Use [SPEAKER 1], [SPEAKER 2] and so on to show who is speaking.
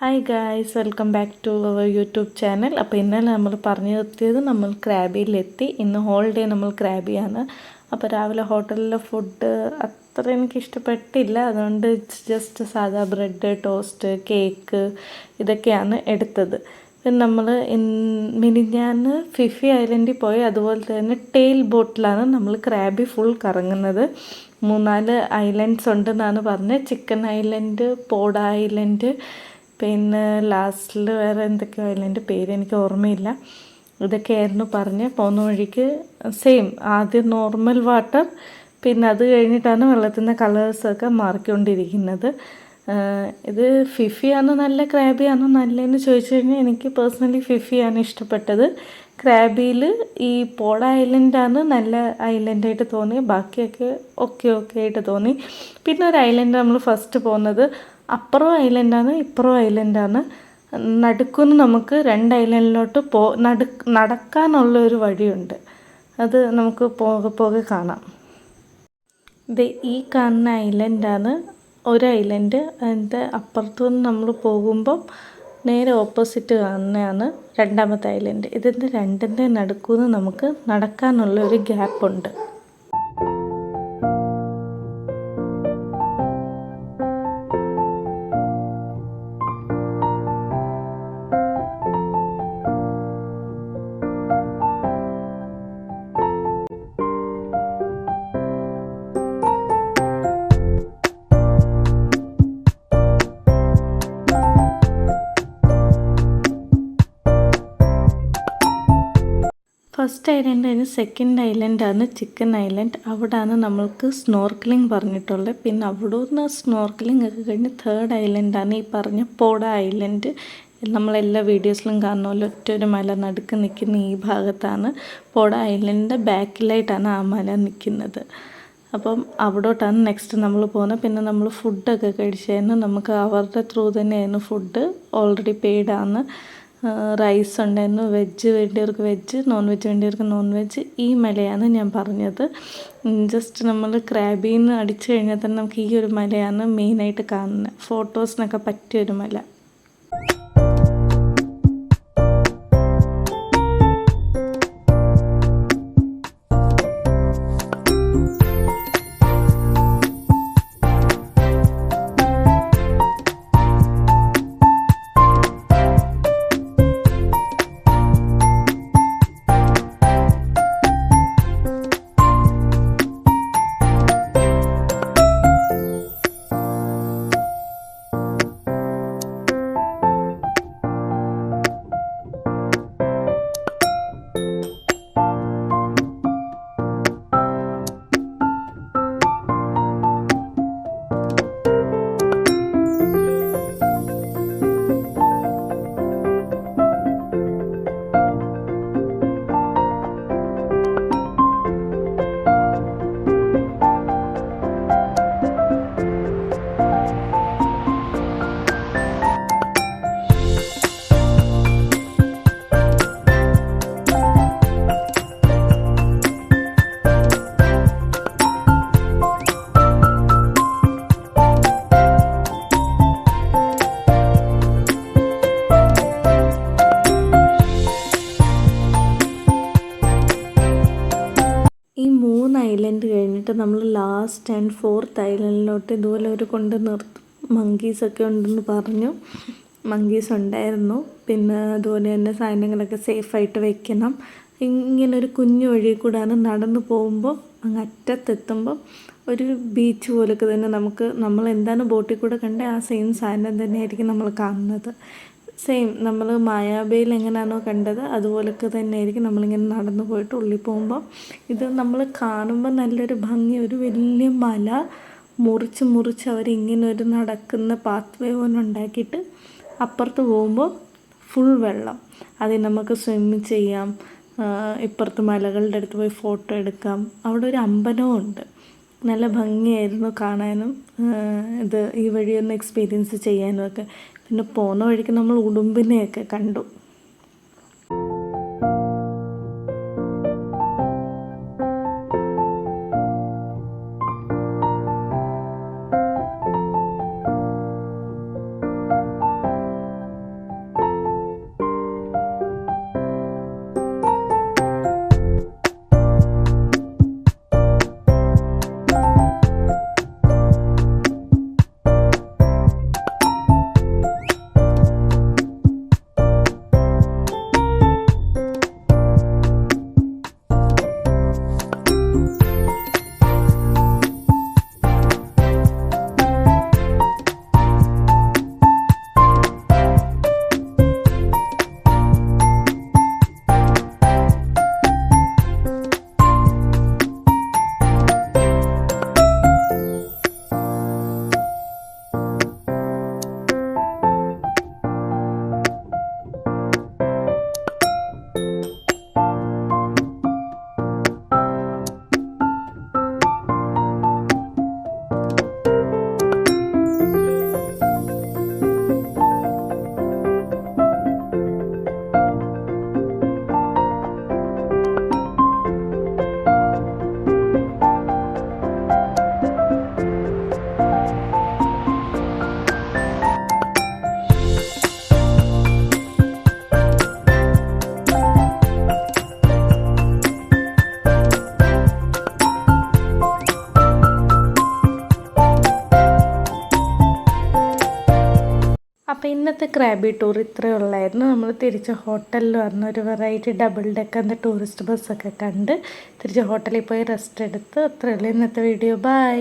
[SPEAKER 1] Hi guys, welcome back to our YouTube channel. അപ്പോൾ ഇന്നലെ നമ്മൾ പറഞ്ഞു നിർത്തിയത് നമ്മൾ ക്രാബിയിലെത്തി. ഇന്ന് ഹോളിഡേ നമ്മൾ ക്രാബിയാണ്. അപ്പോൾ രാവിലെ ഹോട്ടലിലെ ഫുഡ് അത്ര എനിക്ക് ഇഷ്ടപ്പെട്ടില്ല. അതുകൊണ്ട് ജസ്റ്റ് സാധാ ബ്രെഡ്, ടോസ്റ്റ്, കേക്ക് ഇതൊക്കെയാണ് എടുത്തത്. പിന്നെ നമ്മൾ മിനിഞ്ഞാന്ന് ഫിഫി ഐലൻഡിൽ പോയി. അതുപോലെ തന്നെ ടെയിൽ ബോട്ടിലാണ് നമ്മൾ ക്രാബി ഫുൾ കറങ്ങുന്നത്. 3-4 ഐലൻഡ്സ് ഉണ്ടെന്നാണ് പറഞ്ഞത്. ചിക്കൻ ഐലൻഡ്, പോഡ ഐലൻഡ്, പിന്നെ ലാസ്റ്റിൽ വേറെ എന്തൊക്കെയോ ഐലൻഡ് പേര് എനിക്ക് ഓർമ്മയില്ല. ഇതൊക്കെയായിരുന്നു പറഞ്ഞ് പോകുന്ന വഴിക്ക്. സെയിം ആദ്യം നോർമൽ വാട്ടർ, പിന്നെ അത് കഴിഞ്ഞിട്ടാണ് വെള്ളത്തിൽ നിന്ന് കളേഴ്സൊക്കെ മാറിക്കൊണ്ടിരിക്കുന്നത്. ഇത് ഫിഫിയാണോ നല്ല ക്രാബിയാണോ നല്ലതെന്ന് ചോദിച്ചു കഴിഞ്ഞാൽ എനിക്ക് പേഴ്സണലി ഫിഫിയാണ് ഇഷ്ടപ്പെട്ടത്. ക്രാബിയിൽ ഈ പോഡ ഐലൻഡാണ് നല്ല ഐലൻഡായിട്ട് തോന്നി. ബാക്കിയൊക്കെ ഓക്കെ ആയിട്ട് തോന്നി. പിന്നെ ഒരു ഐലൻഡ് നമ്മൾ ഫസ്റ്റ് പോകുന്നത് അപ്പുറം ഐലൻഡാണ് ഇപ്പുറം ഐലൻഡാണ്. നടുക്കുന്ന് നമുക്ക് 2 ഐലൻഡിലോട്ട് നടക്കാനുള്ള ഒരു വഴിയുണ്ട്. അത് നമുക്ക് പോകെ കാണാം. ഇത് ഈ കാണുന്ന ഐലൻഡാണ് ഒരു ഐലൻഡ്. അതിൻ്റെ അപ്പുറത്തുനിന്ന് നമ്മൾ പോകുമ്പം നേരെ ഓപ്പോസിറ്റ് കാണുന്നതാണ് രണ്ടാമത്തെ ഐലൻഡ്. ഇതിൻ്റെ രണ്ടിൻ്റെ നടുക്കുന്ന് നമുക്ക് നടക്കാനുള്ള ഒരു ഗ്യാപ്പുണ്ട്. ഫസ്റ്റ് ഐലൻഡ് കഴിഞ്ഞ് സെക്കൻഡ് ഐലൻഡാണ് ചിക്കൻ ഐലൻഡ്. അവിടെയാണ് നമ്മൾക്ക് സ്നോർക്കലിംഗ് പറഞ്ഞിട്ടുള്ളത്. പിന്നെ അവിടെ നിന്ന് സ്നോർക്കലിംഗ് ഒക്കെ കഴിഞ്ഞ് തേർഡ് ഐലൻഡാണ് ഈ പറഞ്ഞ പോഡ ഐലൻഡ്. നമ്മളെല്ലാ വീഡിയോസിലും കാണുമല്ലോ, ഒറ്റൊരു മല നടുക്ക് നിൽക്കുന്ന ഈ ഭാഗത്താണ്. പോഡ ഐലൻഡിൻ്റെ ബാക്കിലായിട്ടാണ് ആ മല നിൽക്കുന്നത്. അപ്പം അവിടോട്ടാണ് നെക്സ്റ്റ് നമ്മൾ പോകുന്നത്. പിന്നെ നമ്മൾ ഫുഡൊക്കെ കഴിച്ചായിരുന്നു. നമുക്ക് അവരുടെ ത്രൂ തന്നെയായിരുന്നു ഫുഡ്. ഓൾറെഡി പെയ്ഡാണ്. റൈസ് ഉണ്ടായിരുന്നു. വെജ് വേണ്ടിയവർക്ക് വെജ്, നോൺ വെജ് വേണ്ടിയവർക്ക് നോൺ വെജ്. ഈ മലയാണ് ഞാൻ പറഞ്ഞത്. ജസ്റ്റ് നമ്മൾ ക്രാബിന്ന് അടിച്ചു കഴിഞ്ഞാൽ തന്നെ നമുക്ക് ഈ ഒരു മലയാണ് മെയിനായിട്ട് കാണുന്നത്. ഫോട്ടോസിനൊക്കെ പറ്റിയൊരു മല. ഐലൻഡ് കഴിഞ്ഞിട്ട് നമ്മൾ ലാസ്റ്റ് ആൻഡ് 4th ഐലൻഡിലോട്ട് ഇതുപോലെ ഒരു കൊണ്ട് നിർത്തും. മങ്കീസൊക്കെ ഉണ്ടെന്ന് പറഞ്ഞു. മങ്കീസ് ഉണ്ടായിരുന്നു. പിന്നെ അതുപോലെ തന്നെ സാധനങ്ങളൊക്കെ സേഫായിട്ട് വെക്കണം. ഇങ്ങനൊരു കുഞ്ഞു വഴി കൂടാണ് നടന്നു പോകുമ്പോൾ അങ്ങ് അറ്റത്തെത്തുമ്പോൾ ഒരു ബീച്ച് പോലൊക്കെ തന്നെ നമ്മൾ എന്താണ് ബോട്ടിൽ കൂടെ കണ്ടേ ആ സെയിം സാധനം തന്നെയായിരിക്കും നമ്മൾ കാണുന്നത്. സെയിം നമ്മൾ മായാബേയിൽ എങ്ങനെയാണോ കണ്ടത് അതുപോലൊക്കെ തന്നെയായിരിക്കും നമ്മളിങ്ങനെ നടന്നു പോയിട്ട് ഉള്ളിൽ പോകുമ്പോൾ. ഇത് നമ്മൾ കാണുമ്പോൾ നല്ലൊരു ഭംഗി, ഒരു വലിയ മല മുറിച്ച് അവരിങ്ങനെ ഒരു നടക്കുന്ന പാത്ത് വേ പോലെ ഉണ്ടാക്കിയിട്ട് അപ്പുറത്ത് പോകുമ്പോൾ ഫുൾ വെള്ളം. അതിൽ നമുക്ക് സ്വിമ്മ് ചെയ്യാം. ഇപ്പുറത്ത് മലകളുടെ അടുത്ത് പോയി ഫോട്ടോ എടുക്കാം. അവിടെ ഒരു അമ്പലവും ഉണ്ട്. നല്ല ഭംഗിയായിരുന്നു കാണാനും ഈ വഴിയൊന്ന് എക്സ്പീരിയൻസ് ചെയ്യാനും ഒക്കെ. പിന്നെ പോകുന്ന വഴിക്ക് നമ്മൾ ഉടുമ്പിനെയൊക്കെ കണ്ടു. ഇന്നത്തെ ക്രാബി ടൂർ ഇത്രയേ ഉള്ളായിരുന്നു. നമ്മൾ തിരിച്ച് ഹോട്ടലിൽ വന്ന് ഒരു വെറൈറ്റി ഡബിൾ ഡെക്കറിൻ്റെ ടൂറിസ്റ്റ് ബസ്സൊക്കെ കണ്ട് തിരിച്ച് ഹോട്ടലിൽ പോയി റെസ്റ്റ് എടുത്ത് അത്രയേ ഉള്ളൂ ഇന്നത്തെ വീഡിയോ. ബൈ.